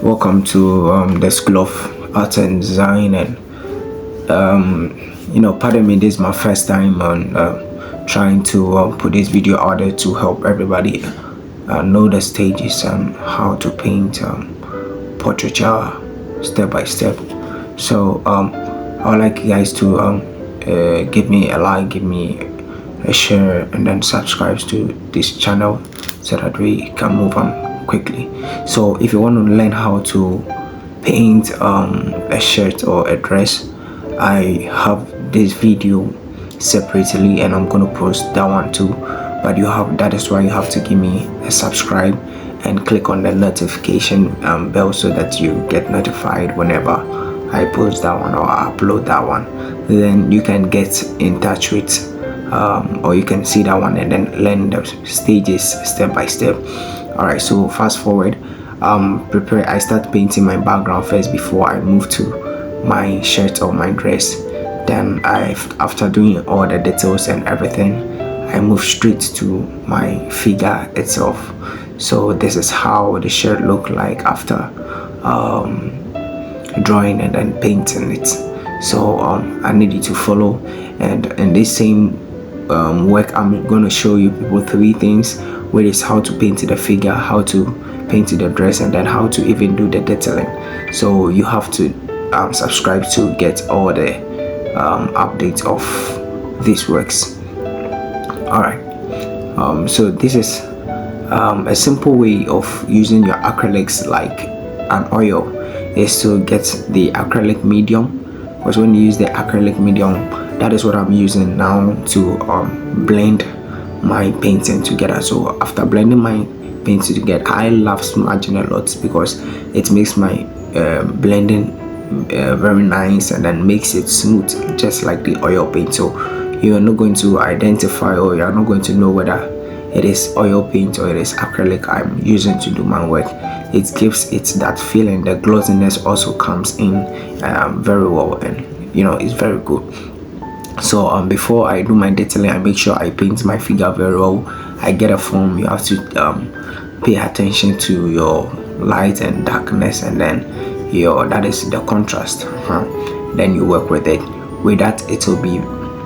Welcome to the School of Art and Design, and pardon me, this is my first time on trying to put this video out there to help everybody know the stages and how to paint portraiture step by step. So I would like you guys to give me a like, give me a share, and then subscribe to this channel so that we can move on quickly. So if you want to learn how to paint a shirt or a dress, I have this video separately and I'm gonna post that one too. But that is why you have to give me a subscribe and click on the notification bell so that you get notified whenever I post that one or upload that one. Then you can get in touch with or you can see that one and then learn the stages step by step. All right, so fast forward. I start painting my background first before I move to my shirt or my dress. Then after doing all the details and everything, I move straight to my figure itself. So this is how the shirt look like after drawing and then painting it. So I need you to follow, and in this same work I'm going to show you people 3 things, which is how to paint the figure, how to paint the dress, and then how to even do the detailing. So you have to subscribe to get all the updates of these works. All right, so this is a simple way of using your acrylics like an oil is to get the acrylic medium, because when you use the acrylic medium, that is what I'm using now to blend my painting together. So after blending my painting together, I love smudging a lot because it makes my blending very nice and then makes it smooth, just like the oil paint. So you're not going to identify, or you're not going to know whether it is oil paint or it is acrylic I'm using to do my work. It gives it that feeling. The glossiness also comes in very well, and it's very good. So before I do my detailing, I make sure I paint my figure very well. I get a form. You have to pay attention to your light and darkness, and then that is the contrast. Then you work with it. With that, it will be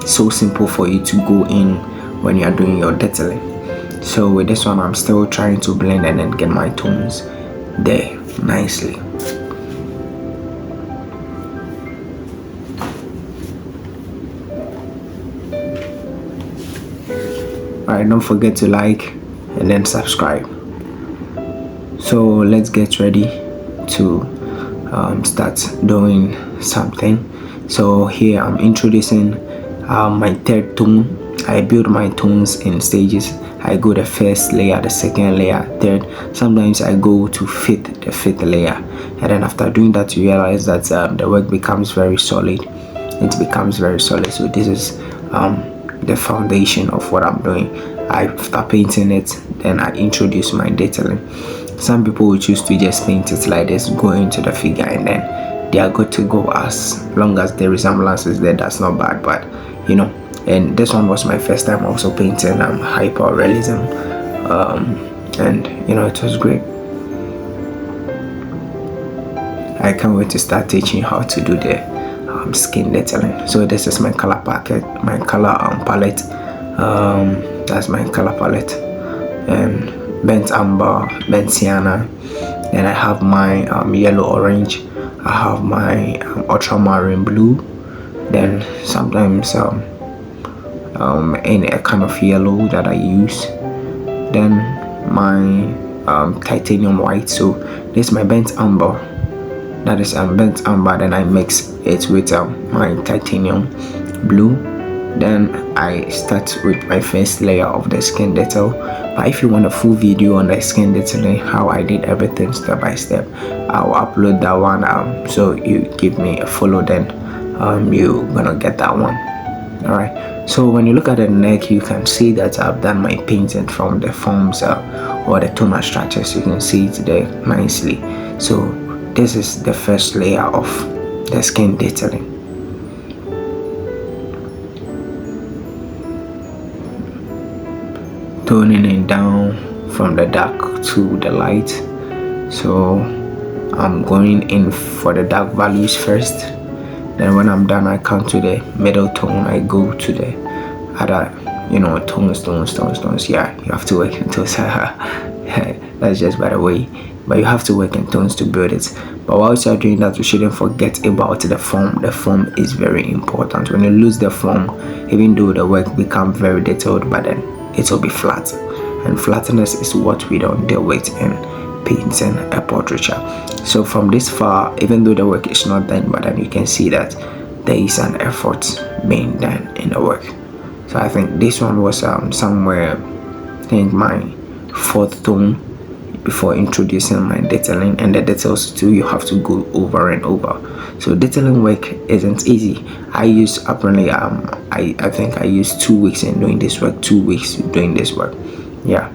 so simple for you to go in when you are doing your detailing. So with this one, I'm still trying to blend and then get my tones there nicely. Alright, don't forget to like and then subscribe. So let's get ready to start doing something. So here I'm introducing my third tone. I build my tones in stages. I go the first layer, the second layer, third. Sometimes I go to the fifth layer, and then after doing that, you realize that the work becomes very solid. It becomes very solid. So this is the foundation of what I'm doing. After painting it, then I introduce my detailing. Some people will choose to just paint it like this, go into the figure, and then they are good to go. As long as the resemblance is there, that's not bad. But and this one was my first time also painting hyper realism, and it was great. I can't wait to start teaching you how to do the skin detailing. So this is my color palette. That's my color palette, and burnt amber, burnt sienna. Then I have my yellow orange. I have my ultramarine blue. Then sometimes in a kind of yellow that I use. Then my titanium white. So this is my burnt amber. That is burnt amber. Then I mix it with my titanium blue. Then I start with my first layer of the skin detail. But if you want a full video on the skin detailing, how I did everything step by step, I'll upload that one. So you give me a follow, then you're gonna get that one. All right, so when you look at the neck, you can see that I've done my painting from the forms or the tonal structures. You can see it there nicely. So this is the first layer of the skin detailing. Toning it down from the dark to the light. So I'm going in for the dark values first. Then when I'm done, I come to the middle tone. I go to the other, tones. Yeah, you have to work in tones. That's just by the way. But you have to work in tones to build it. But whilst you're doing that, you shouldn't forget about the form. The form is very important. When you lose the form, even though the work become very detailed, but then it will be flat. And flatness is what we don't deal with in painting a portraiture. So from this far, even though the work is not done, but then you can see that there is an effort being done in the work. So I think this one was somewhere, I think my fourth tone before introducing my detailing, and the details too you have to go over and over. So detailing work isn't easy. I use apparently I think I used 2 weeks in doing this work, 2 weeks doing this work. Yeah.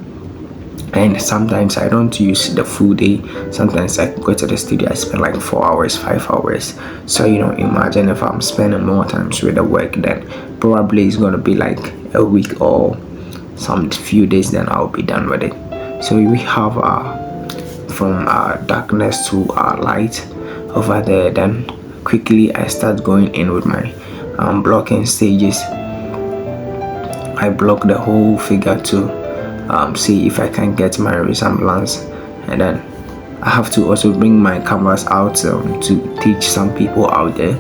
And sometimes I don't use the full day. Sometimes I go to the studio, I spend like 4 hours, 5 hours. So imagine if I'm spending more times with the work, then probably it's gonna be like a week or some few days, then I'll be done with it. So we have from darkness to light over there. Then quickly I start going in with my blocking stages. I block the whole figure to see if I can get my resemblance, and then I have to also bring my canvas out to teach some people out there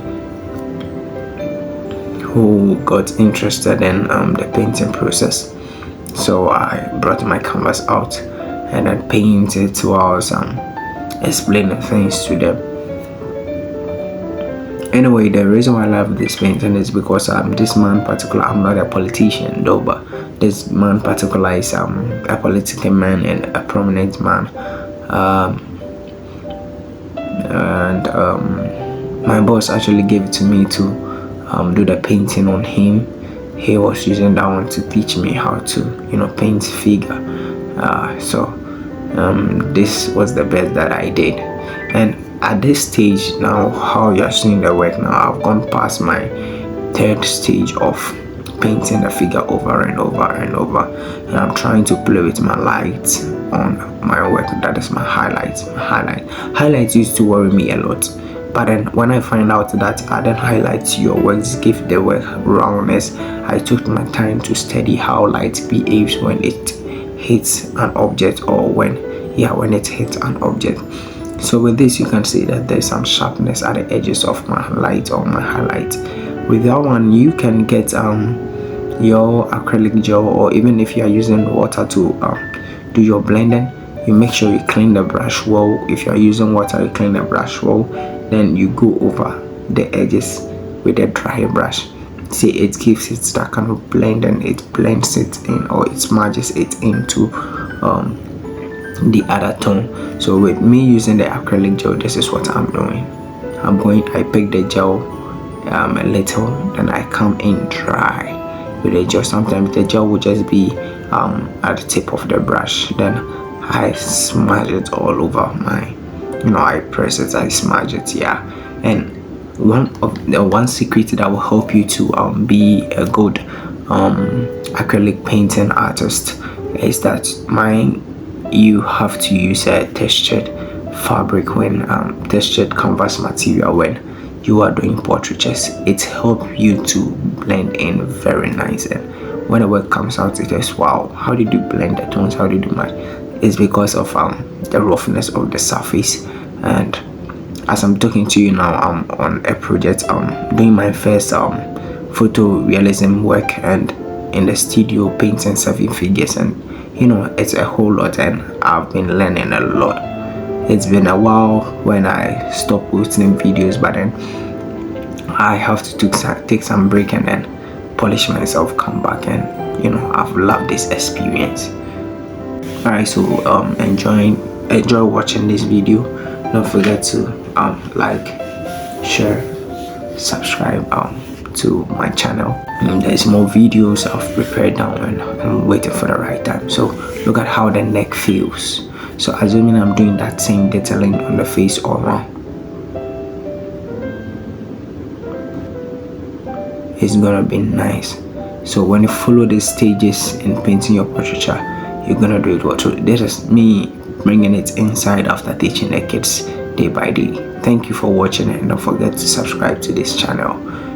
who got interested in the painting process. So I brought my canvas out and then painted whilst explaining things to them. Anyway, the reason why I love this painting is because this man particular, I'm not a politician though, but this man particular is a political man and a prominent man, and my boss actually gave it to me to do the painting on him. He was using that one to teach me how to paint figure. So this was the best that I did. And at this stage now, how you're seeing the work now, I've gone past my third stage of painting the figure over and over and over, and I'm trying to play with my lights on my work. That is my highlights. Highlights used to worry me a lot, but then when I find out that adding highlights your works give the work roundness, I took my time to study how light behaves when it hits an object, or when it hits an object. So with this, you can see that there's some sharpness at the edges of my light or my highlight. With that one, you can get your acrylic gel, or even if you are using water to do your blending, you make sure you clean the brush well. If you are using water, you clean the brush well, then you go over the edges with a dry brush. See, it gives it that kind of blend, and it blends it in, or it smudges it into the other tone. So with me using the acrylic gel, this is what I'm doing. I pick the gel a little, then I come in dry with the gel. Sometimes the gel will just be at the tip of the brush, then I smudge it all over my, I press it, I smudge it. Yeah. And one secret that will help you to be a good acrylic painting artist is that you have to use a textured fabric textured canvas material when you are doing portraitures. It helps you to blend in very nice, and when the work comes out, it is wow, how did you blend the tones, how did you match? It's because of the roughness of the surface. And as I'm talking to you now, I'm on a project doing my first photorealism work, and in the studio painting 7 figures, and it's a whole lot, and I've been learning a lot. It's been a while when I stopped posting videos, but then I have to take some break and then polish myself, come back, and I've loved this experience. Alright, so enjoy watching this video. Don't forget to like, share, subscribe to my channel. There's more videos I've prepared now, and I'm waiting for the right time. So look at how the neck feels. So assuming I'm doing that same detailing on the face all around, it's gonna be nice. So when you follow the stages in painting your portraiture, you're gonna do it well. So this is me bringing it inside after teaching the kids day by day. Thank you for watching, and don't forget to subscribe to this channel.